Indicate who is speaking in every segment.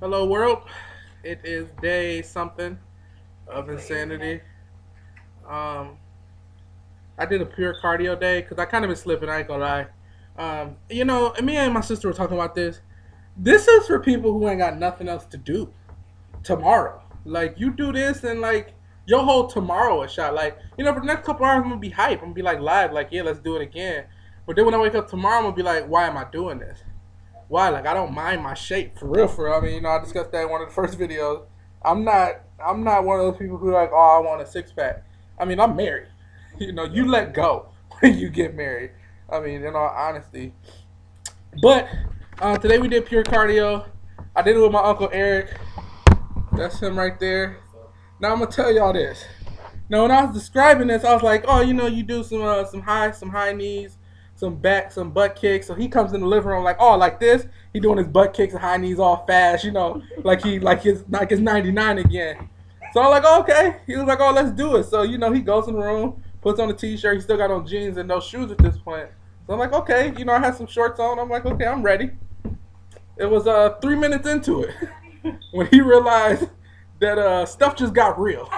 Speaker 1: Hello world. It is day something of insanity. Um, I did a pure cardio day because I kind of been slipping. I ain't gonna lie. Me and my sister were talking about this. This is for people who ain't got nothing else to do tomorrow. Like you do this and like your whole tomorrow is shot. Like for the next couple hours I'm gonna be hype. I'm gonna be like live. Like yeah, let's do it again. But then when I wake up tomorrow, I'm gonna be like, why am I doing this? Why? Like I don't mind my shape for real. For real. I mean, I discussed that in one of the first videos. I'm not one of those people who are like, oh, I want a six pack. I mean, I'm married. You let go when you get married. I mean, in all honesty. But today we did pure cardio. I did it with my uncle Eric. That's him right there. Now I'm gonna tell y'all this. Now when I was describing this, I was like, oh, you do some high knees, some butt kicks. So he comes in the living room like, oh, like this. He doing his butt kicks and high knees all fast, like his 99 again. So I'm like, oh, okay. He was like, oh, let's do it. So he goes in the room, puts on a t-shirt. He still got on jeans and no shoes at this point. So I'm like, okay. I had some shorts on. I'm like, okay, I'm ready. It was 3 minutes into it when he realized that stuff just got real.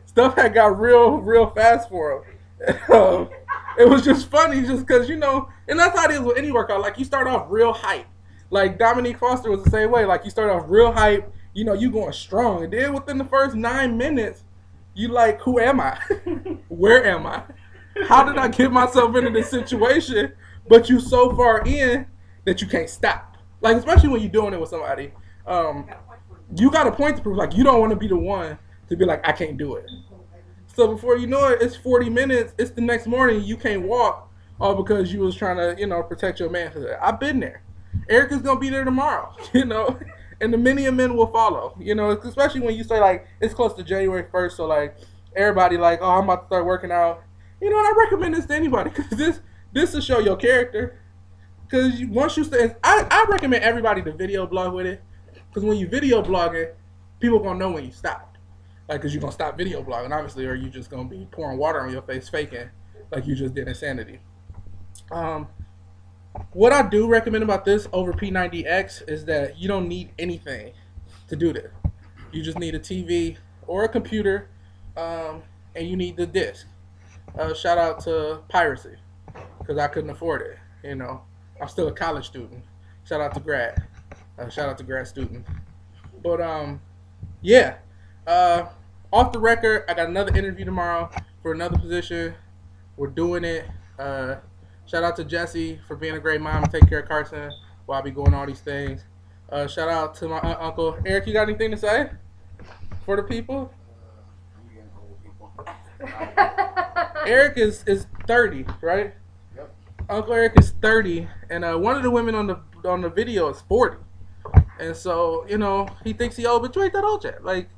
Speaker 1: Stuff had got real fast for him. It was just funny, just because and that's how it is with any workout. Like you start off real hype. Like Dominique Foster was the same way. Like you start off real hype. You going strong, and then within the first 9 minutes, you like, who am I? Where am I? How did I get myself into this situation? But you so far in that you can't stop. Like especially when you're doing it with somebody. You got a point to prove. Like you don't want to be the one to be like, I can't do it. So before you know it, it's 40 minutes. It's the next morning. You can't walk, all because you was trying to, protect your manhood. I've been there. Eric is gonna be there tomorrow, and the many of men will follow. Especially when you say like it's close to January 1st, so like everybody like, oh, I'm about to start working out. And I recommend this to anybody because this will show your character. Because once you stay, I recommend everybody to video blog with it. Because when you video blogging, people gonna know when you stop. Like, because you're gonna stop video blogging, obviously, or you just gonna be pouring water on your face, faking like you just did insanity. What I do recommend about this over P90X is that you don't need anything to do this. You just need a TV or a computer, and you need the disc. Shout out to piracy, because I couldn't afford it. I'm still a college student. Shout out to grad. Shout out to grad student. But yeah. Off the record, I got another interview tomorrow for another position. We're doing it. Shout out to Jessie for being a great mom and taking care of Carson while I be going all these things. Shout out to my uncle Eric. You got anything to say for the people? Eric is 30, right?
Speaker 2: Yep.
Speaker 1: Uncle Eric is 30, and one of the women on the video is 40. And so, he thinks he old, but you ain't that old yet. Like,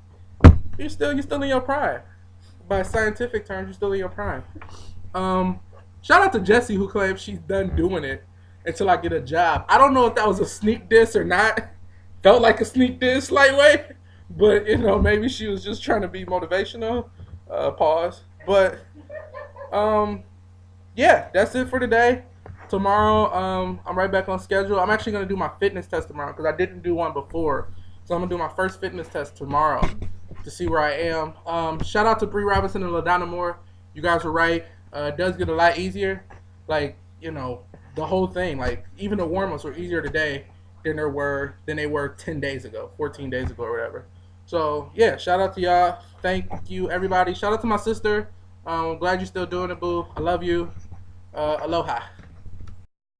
Speaker 1: you're still in your prime. By scientific terms, you're still in your prime. Shout out to Jessie who claims she's done doing it until I get a job. I don't know if that was a sneak diss or not. Felt like a sneak diss, slight way. But, maybe she was just trying to be motivational. Pause. But, yeah, that's it for today. Tomorrow, I'm right back on schedule. I'm actually going to do my fitness test tomorrow because I didn't do one before. So I'm going to do my first fitness test tomorrow to see where I am. Shout out to Bree Robinson and LaDonna Moore. You guys were right. It does get a lot easier. Like, the whole thing. Like, even the warm-ups were easier today than they were 10 days ago, 14 days ago or whatever. So, yeah, shout out to y'all. Thank you, everybody. Shout out to my sister. I'm glad you're still doing it, boo. I love you. Aloha.